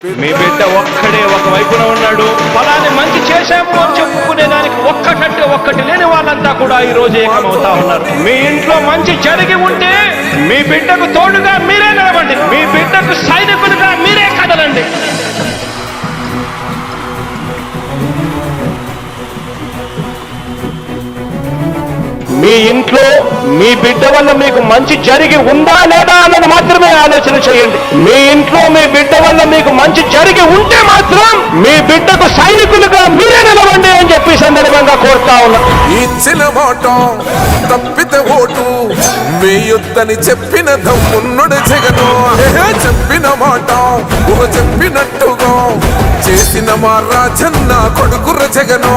మీ బిడ్డ ఒక్కడే ఒక వైపున ఉన్నాడు. ఫలాన్ని మంచి చేశాము అని చెప్పుకునేదానికి ఒక్కటంటే ఒక్కటి లేని వాళ్ళంతా కూడా ఈ రోజు ఏకమవుతా ఉన్నారు. మీ ఇంట్లో మంచి జరిగి ఉంటే మీ బిడ్డకు తోడుగా మీరే నిలబండి. మీ బిడ్డకు సైనికులుగా మీరే కదలండి. మీ ఇంట్లో మీ బిడ్డ వల్ల మీకు మంచి జరిగి ఉందా లేదా అన్నది మాత్రమే ఆలోచన చేయండి. మీ ఇంట్లో మీ బిడ్డ వల్ల మీకు మంచి జరిగి ఉంటే మాత్రం మీ బిడ్డకు సైనికులుగా మీరే నిలవండి అని చెప్పి సందర్భంగా కోరుతా ఉన్నా. ఇచ్చిన మాట తప్పితే ఓటు వేయొద్దని చెప్పిన దమ్మున్నడు జగను. చెప్పిన మాట చెప్పినట్టుగా చేసిన మా రాజన్న కొడుకుర జగను.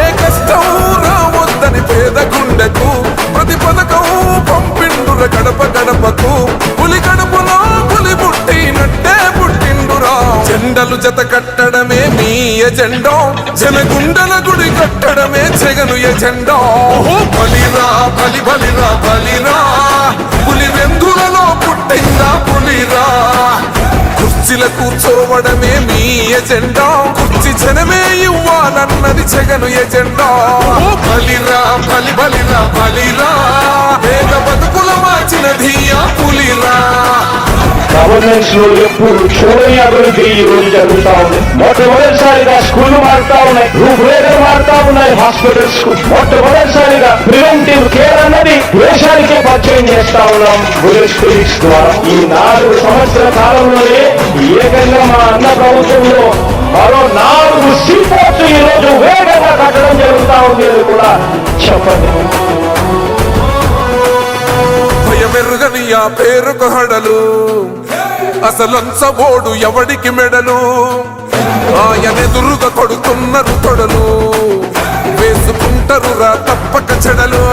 ఏ కష్టం రావద్దని పేద గుండెకు ప్రతి పథకం పంపిండుర గడప గడపకు. పులి గడపలో పులి పుట్టినట్టే పుట్టిండురా. జెండలు జత కట్టడమే మీ ఎజెండా, జనగుండల గుడి కట్టడమే జగను ఎజెండా. బలిరా బలి బలిరా బలిరా, పులి వెందులలో పుట్టిందా పులిరా. కుర్చీల కూర్చోవడమే మీ ఎజెండా, కుర్చీ జనమే ఇవ్వాలన్నది జగను ఎజెండా. బలిరా బలి బలిరా బలిరా, పేద బతుకుల మార్చినది ఆ పులిరా. గవర్నెన్స్ లో ఎప్పుడు చూడని అభివృద్ధి ఈ రోజు జరుగుతా ఉంది. మొట్టమొదటిసారిగా స్కూళ్లు మారుతా ఉన్నాయి, రూపురేఖలు మారుతా ఉన్నాయి. హాస్పిటల్స్ కు మొట్టమొదటిసారిగా ప్రివెంటివ్ కేర్ అన్నది దేశానికే పరిచయం చేస్తా ఉన్నాం విలేజ్ క్లినిక్స్ ద్వారా. ఈ 4 సంవత్సరాల కాలంలోనే ఏకంగా మా అన్న ప్రభుత్వంలో మరో 4 సీపోర్ట్స్ ఈ రోజు వేగంగా కట్టడం జరుగుతా ఉంది అని కూడా చెప్పండి. భయమెరుగని ఆ పేరుకు హడలు, అసలంచబోడు ఎవడికి మెడలు. ఆయనెదురుగా కొడుతున్నారు తొడలు, వేసుకుంటారు రా తప్పక చెడలు.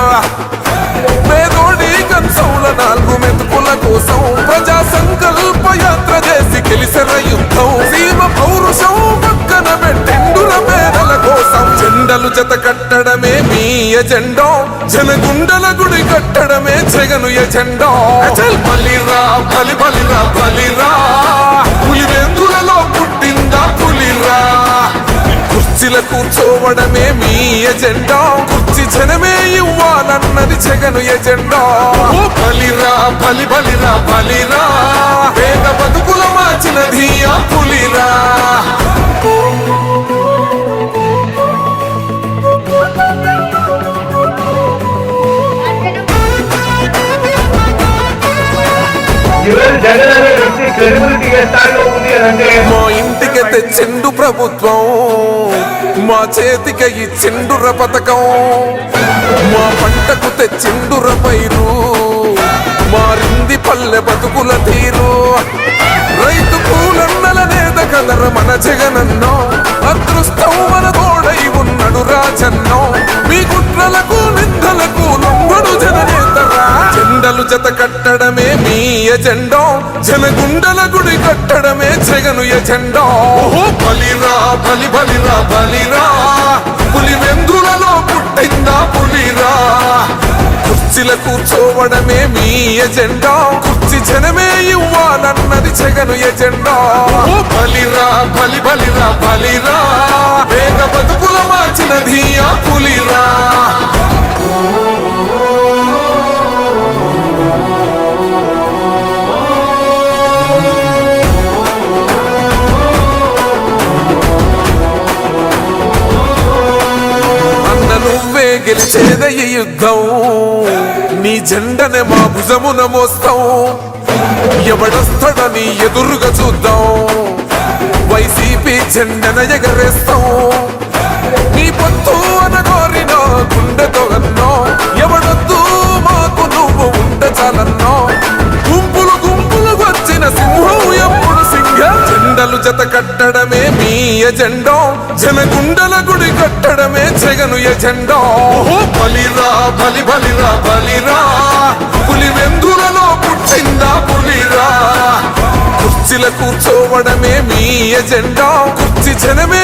పేదోడి కంచంల 4 మెతుకుల కోసం ప్రజా సంకల్ప యాత్ర చేసి గెలిసిన యుద్ధం. సీమ పౌరుషం పక్కన పెట్టిండుల పేదల కోసం. జెండలు జత కట్టడమే మీ ఎజెండా, జనగుండల గుడి కట్టడమే జగను ఎజెండా. బలిరా బలి బలిరా బలిరా, పులి వెందులలో పుట్టిందా పులిరా. కుర్చీల కూర్చోవడమే మీ ఎజెండా, కుర్చీ జనమే ఇవ్వాలన్నది జగను ఎజెండా. బలిరా బలి బలిరా బలిరా, పేద బతుకుల మార్చినది ఆ పులిరా. మా ఇంటికి తెచ్చిండు ప్రభుత్వం, మా చేతికి ఇచ్చిండుర పథకం. మా పంటకు తెచ్చిండుర పైరు, మారింది పల్లె బతుకుల తీరు. రైతు కూలన్నల నేత కదర మన జగనన్నో, అదృష్టం మన తోడై ఉన్నడు రాజన్నో. మీ కుట్రలకు నిందలకు లొంగడు జననేతరా. జెండలు జత కట్టడమే మీ ఎజెండా, జనగుండల గుడి కట్టడమే జగను ఎజెండా. బలిరా బలి బలిరా బలిరా, పులి వెందులలో పుట్టిందా పులిరా. కుర్చీల కూర్చోవడమే మీ ఎజెండా, కుర్చీ జనమే ఇవ్వాలన్నది జగను ఎజెండా. బలిరా బలి బలిరా బలిరా, పేద బతుకుల మార్చినది ఆ పులిరా. నువ్వే గెలిచేద ఈ యుద్ధం, నీ జెండనే మా భుజమున మోస్తాం. ఎవడొస్తాడని ఎదురుగా చూద్దాం, వైసీపీ జెండన ఎగరేస్తాం. నీ పొత్తు అనగోరిన గుండెతో అన్నో, ఎవడొద్దు మాకు నువ్వు ఉండ చాలన్నో. గుంపులు గుంపులు వచ్చిన సింహం ఎప్పుడు సింహ. జెండలు జత కట్టడమే మీ ఎజెండా, జనగుండల గుడి కట్టడమే జగను ఎజెండా. బలిరా బలి బలిరా బలిరా, పులి వెందులలో పుట్టిందా పులిరా. కుర్చీల కూర్చోవడమే మీ ఎజెండా, కుర్చీ జనమే